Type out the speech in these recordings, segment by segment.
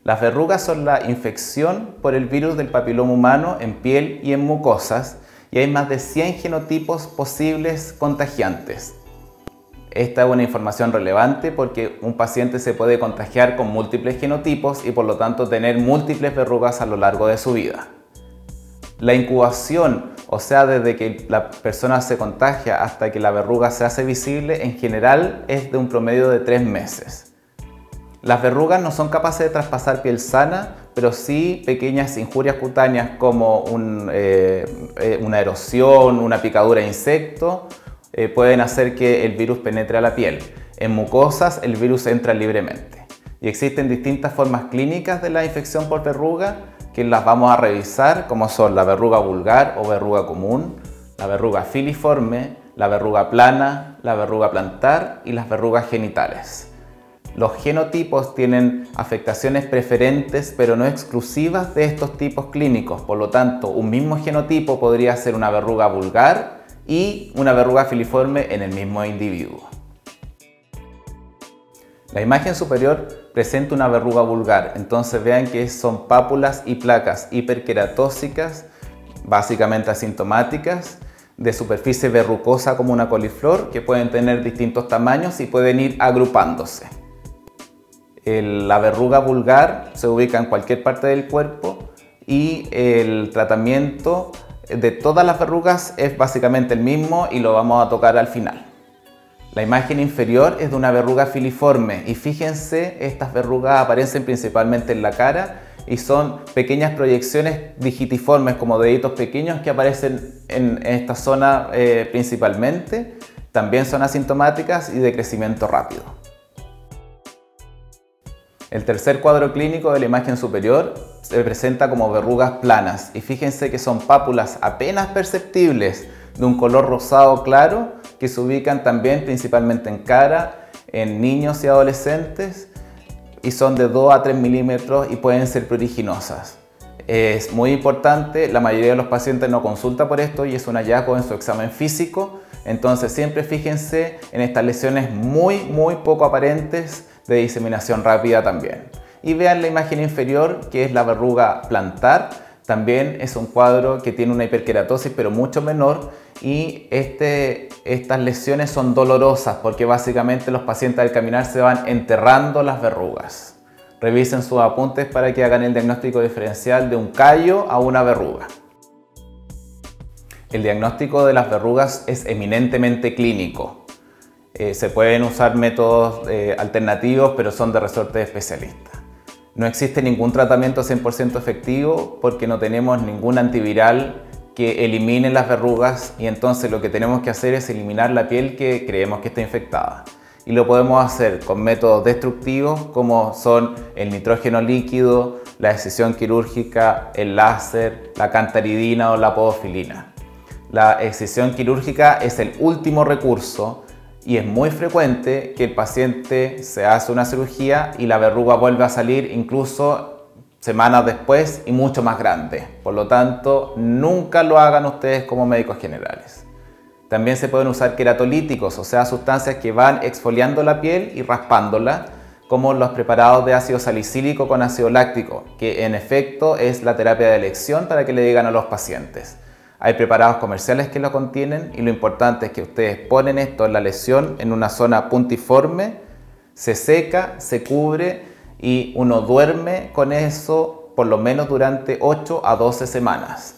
Las verrugas son la infección por el virus del papiloma humano en piel y en mucosas, y hay más de 100 genotipos posibles contagiantes. Esta es una información relevante porque un paciente se puede contagiar con múltiples genotipos y por lo tanto tener múltiples verrugas a lo largo de su vida. La incubación, o sea, desde que la persona se contagia hasta que la verruga se hace visible, en general es de un promedio de 3 meses. Las verrugas no son capaces de traspasar piel sana, pero sí pequeñas injurias cutáneas como una erosión, una picadura de insecto, pueden hacer que el virus penetre a la piel. En mucosas el virus entra libremente. Y existen distintas formas clínicas de la infección por verruga que las vamos a revisar, como son la verruga vulgar o verruga común, la verruga filiforme, la verruga plana, la verruga plantar y las verrugas genitales. Los genotipos tienen afectaciones preferentes pero no exclusivas de estos tipos clínicos, por lo tanto un mismo genotipo podría ser una verruga vulgar y una verruga filiforme en el mismo individuo. La imagen superior presenta una verruga vulgar, entonces vean que son pápulas y placas hiperqueratóxicas, básicamente asintomáticas, de superficie verrucosa como una coliflor, que pueden tener distintos tamaños y pueden ir agrupándose. La verruga vulgar se ubica en cualquier parte del cuerpo y el tratamiento de todas las verrugas es básicamente el mismo y lo vamos a tocar al final. La imagen inferior es de una verruga filiforme y fíjense, estas verrugas aparecen principalmente en la cara y son pequeñas proyecciones digitiformes como deditos pequeños que aparecen en esta zona principalmente. También son asintomáticas y de crecimiento rápido. El tercer cuadro clínico de la imagen superior se presenta como verrugas planas y fíjense que son pápulas apenas perceptibles de un color rosado claro que se ubican también principalmente en cara, en niños y adolescentes y son de 2 a 3 milímetros y pueden ser pruriginosas. Es muy importante, la mayoría de los pacientes no consulta por esto y es un hallazgo en su examen físico, entonces siempre fíjense en estas lesiones muy poco aparentes de diseminación rápida también. Y vean la imagen inferior que es la verruga plantar, también es un cuadro que tiene una hiperqueratosis pero mucho menor y estas lesiones son dolorosas porque básicamente los pacientes al caminar se van enterrando las verrugas. Revisen sus apuntes para que hagan el diagnóstico diferencial de un callo a una verruga. El diagnóstico de las verrugas es eminentemente clínico. Se pueden usar métodos alternativos, pero son de resorte de especialistas. No existe ningún tratamiento 100% efectivo porque no tenemos ningún antiviral que elimine las verrugas y entonces lo que tenemos que hacer es eliminar la piel que creemos que está infectada. Y lo podemos hacer con métodos destructivos como son el nitrógeno líquido, la excisión quirúrgica, el láser, la cantaridina o la podofilina. La excisión quirúrgica es el último recurso y es muy frecuente que el paciente se hace una cirugía y la verruga vuelve a salir incluso semanas después y mucho más grande. Por lo tanto, nunca lo hagan ustedes como médicos generales. También se pueden usar queratolíticos, o sea, sustancias que van exfoliando la piel y raspándola, como los preparados de ácido salicílico con ácido láctico, que en efecto es la terapia de elección para que le digan a los pacientes. Hay preparados comerciales que lo contienen y lo importante es que ustedes ponen esto en la lesión en una zona puntiforme, se seca, se cubre y uno duerme con eso por lo menos durante 8 a 12 semanas.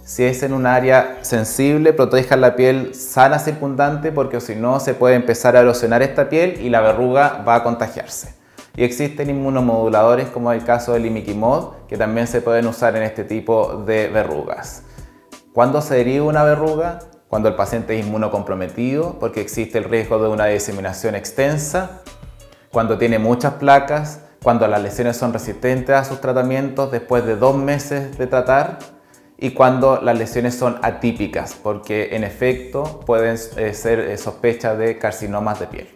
Si es en un área sensible, protejan la piel sana circundante porque si no se puede empezar a erosionar esta piel y la verruga va a contagiarse. Y existen inmunomoduladores como el caso del imiquimod que también se pueden usar en este tipo de verrugas. ¿Cuándo se deriva una verruga? Cuando el paciente es inmunocomprometido porque existe el riesgo de una diseminación extensa, cuando tiene muchas placas, cuando las lesiones son resistentes a sus tratamientos después de 2 meses de tratar y cuando las lesiones son atípicas porque en efecto pueden ser sospechas de carcinomas de piel.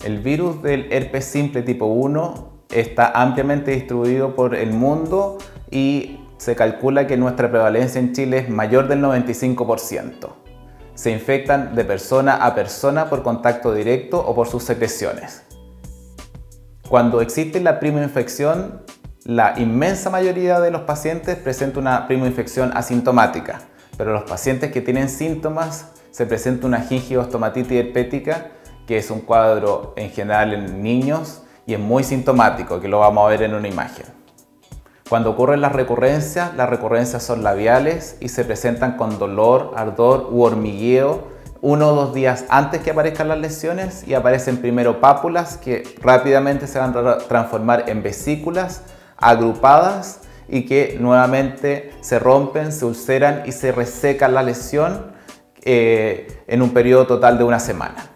El virus del herpes simple tipo 1 está ampliamente distribuido por el mundo y se calcula que nuestra prevalencia en Chile es mayor del 95%. Se infectan de persona a persona por contacto directo o por sus secreciones. Cuando existe la primoinfección, la inmensa mayoría de los pacientes presenta una primoinfección asintomática, pero los pacientes que tienen síntomas se presenta una gingivostomatitis herpética, que es un cuadro en general en niños y es muy sintomático, que lo vamos a ver en una imagen. Cuando ocurren las recurrencias son labiales y se presentan con dolor, ardor u hormigueo 1 o 2 días antes que aparezcan las lesiones, y aparecen primero pápulas que rápidamente se van a transformar en vesículas agrupadas y que nuevamente se rompen, se ulceran y se reseca la lesión en un periodo total de 1 semana.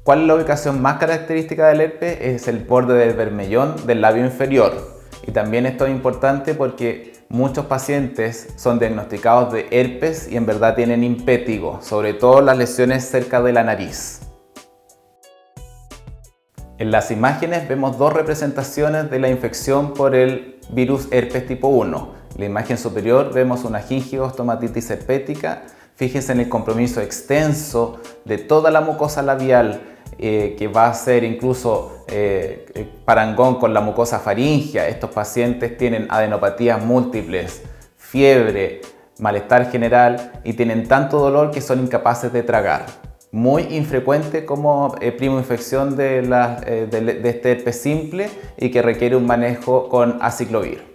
¿Cuál es la ubicación más característica del herpes? Es el borde del bermellón del labio inferior. Y también esto es importante porque muchos pacientes son diagnosticados de herpes y en verdad tienen impétigo, sobre todo las lesiones cerca de la nariz. En las imágenes vemos 2 representaciones de la infección por el virus herpes tipo 1. En la imagen superior vemos una gingivostomatitis herpética. Fíjense en el compromiso extenso de toda la mucosa labial, que va a ser incluso parangón con la mucosa faríngea. Estos pacientes tienen adenopatías múltiples, fiebre, malestar general y tienen tanto dolor que son incapaces de tragar. Muy infrecuente como primoinfección de este herpes simple y que requiere un manejo con aciclovir.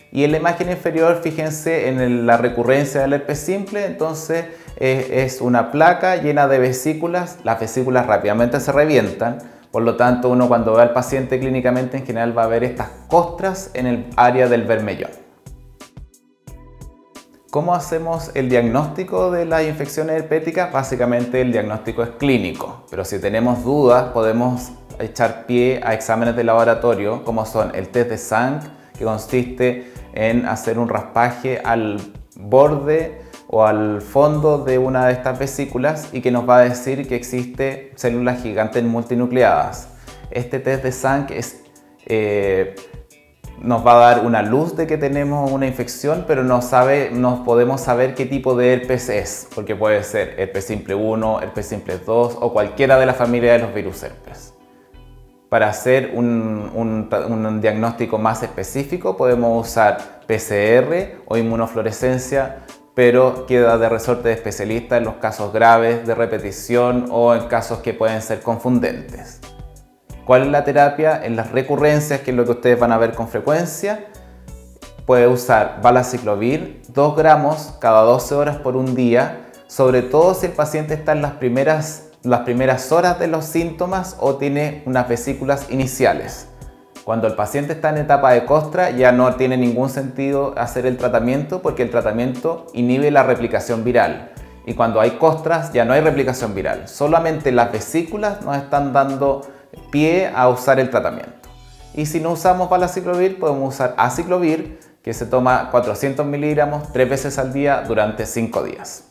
Y en la imagen inferior, fíjense en la recurrencia del herpes simple. Entonces es una placa llena de vesículas. Las vesículas rápidamente se revientan, por lo tanto uno cuando ve al paciente clínicamente en general va a ver estas costras en el área del bermellón. ¿Cómo hacemos el diagnóstico de las infecciones herpéticas? Básicamente el diagnóstico es clínico, pero si tenemos dudas podemos echar pie a exámenes de laboratorio como son el test de Zank, que consiste en hacer un raspaje al borde o al fondo de una de estas vesículas y que nos va a decir que existe células gigantes multinucleadas. Este test de Zank nos va a dar una luz de que tenemos una infección, pero no podemos saber qué tipo de herpes es, porque puede ser herpes simple 1, herpes simple 2 o cualquiera de la familia de los virus herpes. Para hacer un diagnóstico más específico podemos usar PCR o inmunofluorescencia, pero queda de resorte de especialista en los casos graves de repetición o en casos que pueden ser confundentes. ¿Cuál es la terapia? En las recurrencias, que es lo que ustedes van a ver con frecuencia, puede usar valaciclovir 2 gramos cada 12 horas por un día, sobre todo si el paciente está en las primeras horas de los síntomas o tiene unas vesículas iniciales. Cuando el paciente está en etapa de costra ya no tiene ningún sentido hacer el tratamiento porque el tratamiento inhibe la replicación viral. Y cuando hay costras ya no hay replicación viral, solamente las vesículas nos están dando pie a usar el tratamiento. Y si no usamos valaciclovir podemos usar aciclovir, que se toma 400 miligramos 3 veces al día durante 5 días.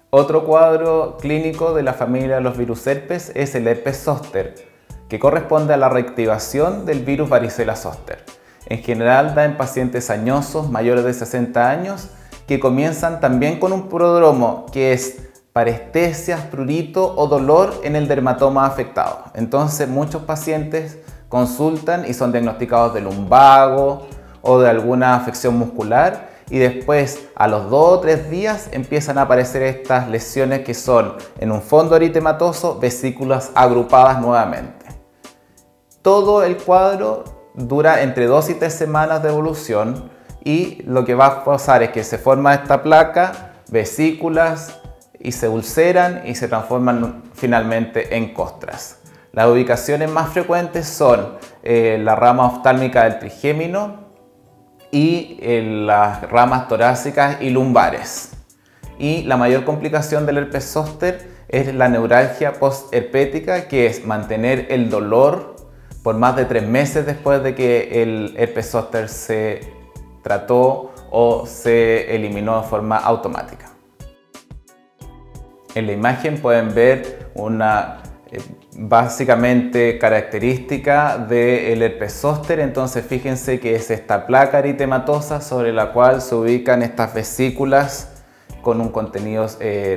Otro cuadro clínico de la familia de los virus herpes es el herpes zóster, que corresponde a la reactivación del virus varicela zóster. En general da en pacientes añosos mayores de 60 años que comienzan también con un prodromo, que es parestesias, prurito o dolor en el dermatoma afectado. Entonces muchos pacientes consultan y son diagnosticados de lumbago o de alguna afección muscular y después a los 2 o 3 días empiezan a aparecer estas lesiones que son en un fondo eritematoso, vesículas agrupadas nuevamente. Todo el cuadro dura entre 2 y 3 semanas de evolución y lo que va a pasar es que se forma esta placa, vesículas, y se ulceran y se transforman finalmente en costras. Las ubicaciones más frecuentes son la rama oftálmica del trigémino y las ramas torácicas y lumbares. Y la mayor complicación del herpes zóster es la neuralgia postherpética, que es mantener el dolor por más de 3 meses después de que el herpes zóster se trató o se eliminó de forma automática. En la imagen pueden ver una básicamente característica del herpes zóster. Entonces fíjense que es esta placa eritematosa sobre la cual se ubican estas vesículas con un contenido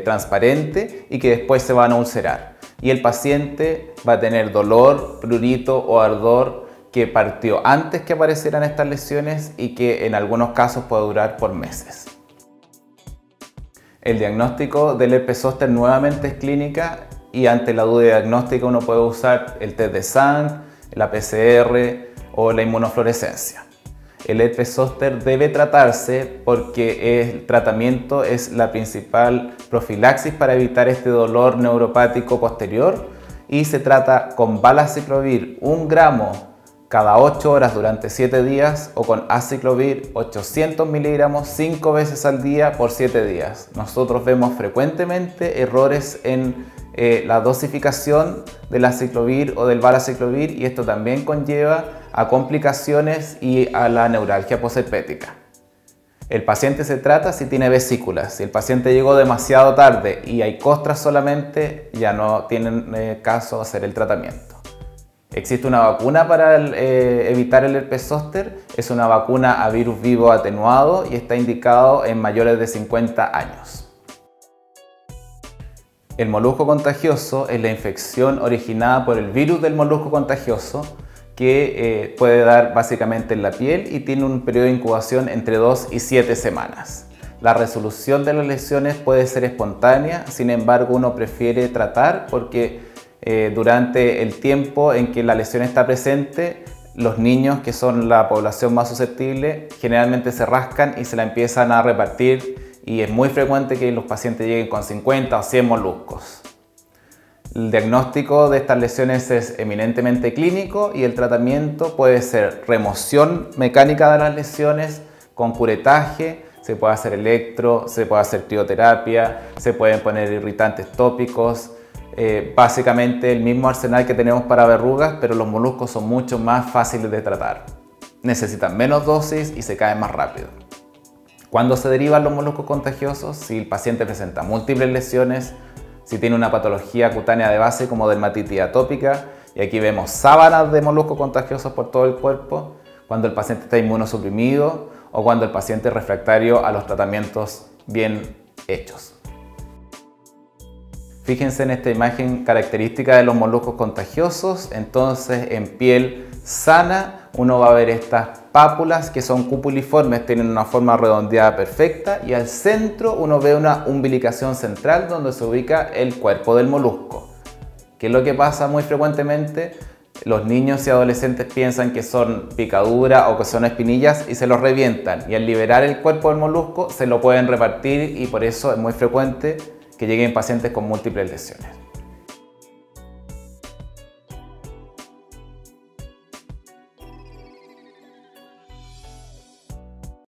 transparente y que después se van a ulcerar. y el paciente va a tener dolor, prurito o ardor que partió antes que aparecieran estas lesiones y que en algunos casos puede durar por meses. El diagnóstico del herpes zóster nuevamente es clínica y ante la duda diagnóstica uno puede usar el test de sangre, la PCR o la inmunofluorescencia. El herpes zóster debe tratarse porque el tratamiento es la principal profilaxis para evitar este dolor neuropático posterior y se trata con valaciclovir 1 gramo cada 8 horas durante 7 días o con aciclovir 800 miligramos 5 veces al día por 7 días. Nosotros vemos frecuentemente errores en la dosificación del aciclovir o del valaciclovir y esto también conlleva a complicaciones y a la neuralgia posherpética. El paciente se trata si tiene vesículas. Si el paciente llegó demasiado tarde y hay costras solamente, ya no tienen caso hacer el tratamiento. Existe una vacuna para evitar el herpes zóster. Es una vacuna a virus vivo atenuado y está indicado en mayores de 50 años. El molusco contagioso es la infección originada por el virus del molusco contagioso que puede dar básicamente en la piel y tiene un periodo de incubación entre 2 y 7 semanas. La resolución de las lesiones puede ser espontánea, sin embargo uno prefiere tratar porque durante el tiempo en que la lesión está presente, los niños, que son la población más susceptible, generalmente se rascan y se la empiezan a repartir y es muy frecuente que los pacientes lleguen con 50 o 100 moluscos. El diagnóstico de estas lesiones es eminentemente clínico y el tratamiento puede ser remoción mecánica de las lesiones con curetaje, se puede hacer electro, se puede hacer crioterapia, se pueden poner irritantes tópicos, básicamente el mismo arsenal que tenemos para verrugas, pero los moluscos son mucho más fáciles de tratar. Necesitan menos dosis y se caen más rápido. ¿Cuándo se derivan los moluscos contagiosos? Si el paciente presenta múltiples lesiones, si tiene una patología cutánea de base como dermatitis atópica, y aquí vemos sábanas de moluscos contagiosos por todo el cuerpo, cuando el paciente está inmunosuprimido o cuando el paciente es refractario a los tratamientos bien hechos. Fíjense en esta imagen característica de los moluscos contagiosos. Entonces, en piel sana uno va a ver estas pápulas que son cupuliformes, tienen una forma redondeada perfecta y al centro uno ve una umbilicación central donde se ubica el cuerpo del molusco. ¿Qué es lo que pasa muy frecuentemente? Los niños y adolescentes piensan que son picaduras o que son espinillas y se los revientan, y al liberar el cuerpo del molusco se lo pueden repartir y por eso es muy frecuente que lleguen pacientes con múltiples lesiones.